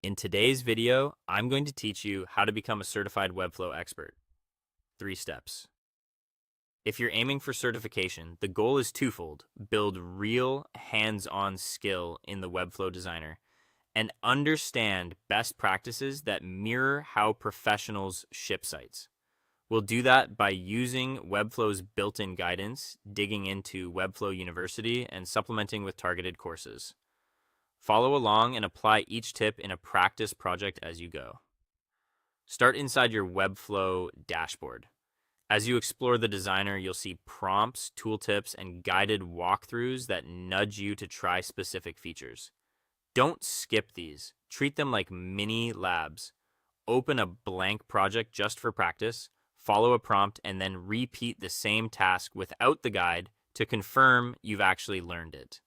In today's video, I'm going to teach you how to become a certified Webflow expert. 3 steps. If you're aiming for certification, the goal is twofold: build real hands-on skill in the Webflow designer and understand best practices that mirror how professionals ship sites. We'll do that by using Webflow's built-in guidance, digging into Webflow University, and supplementing with targeted courses. Follow along and apply each tip in a practice project as you go. Start inside your Webflow dashboard. As you explore the designer, you'll see prompts, tooltips, and guided walkthroughs that nudge you to try specific features. Don't skip these. Treat them like mini labs. Open a blank project just for practice, follow a prompt, and then repeat the same task without the guide to confirm you've actually learned it.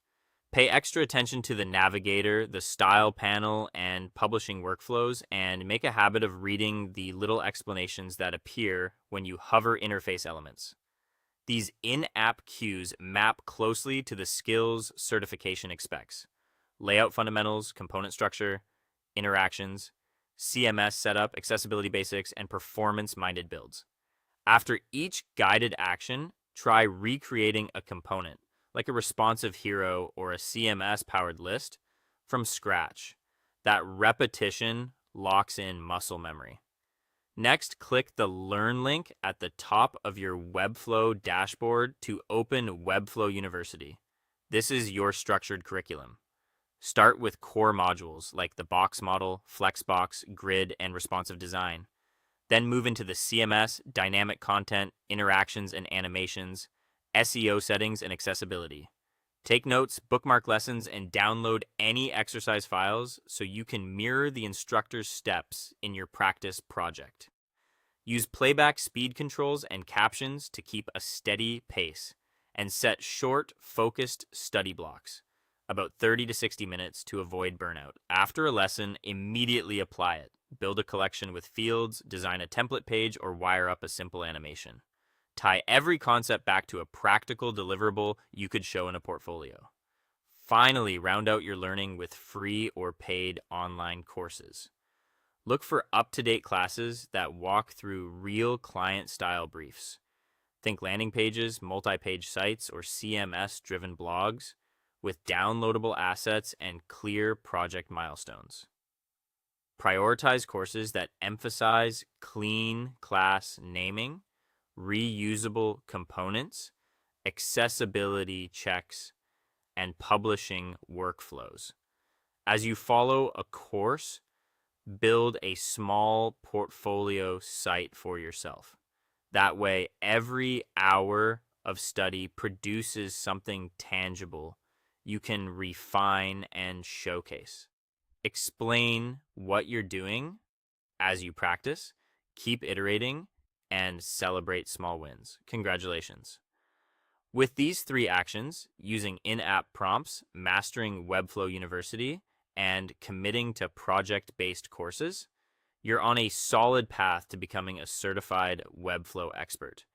Pay extra attention to the navigator, the style panel, and publishing workflows, and make a habit of reading the little explanations that appear when you hover interface elements. These in-app cues map closely to the skills certification expects: layout fundamentals, component structure, interactions, CMS setup, accessibility basics, and performance-minded builds. After each guided action, try recreating a component, like a responsive hero or a CMS-powered list, from scratch. That repetition locks in muscle memory. Next, click the Learn link at the top of your Webflow dashboard to open Webflow University. This is your structured curriculum. Start with core modules like the box model, flexbox, grid, and responsive design. Then move into the CMS, dynamic content, interactions and animations, SEO settings, and accessibility. Take notes, bookmark lessons, and download any exercise files so you can mirror the instructor's steps in your practice project. Use playback speed controls and captions to keep a steady pace, and set short, focused study blocks, about 30 to 60 minutes, to avoid burnout. After a lesson, immediately apply it. Build a collection with fields, design a template page, or wire up a simple animation. Tie every concept back to a practical deliverable you could show in a portfolio. Finally, round out your learning with free or paid online courses. Look for up-to-date classes that walk through real client-style briefs. Think landing pages, multi-page sites, or CMS-driven blogs with downloadable assets and clear project milestones. Prioritize courses that emphasize clean class naming, reusable components, accessibility checks, and publishing workflows. As you follow a course, build a small portfolio site for yourself. That way, every hour of study produces something tangible you can refine and showcase. Explain what you're doing as you practice, keep iterating, and celebrate small wins. Congratulations. With these 3 actions, using in-app prompts, mastering Webflow University, and committing to project-based courses, you're on a solid path to becoming a certified Webflow expert.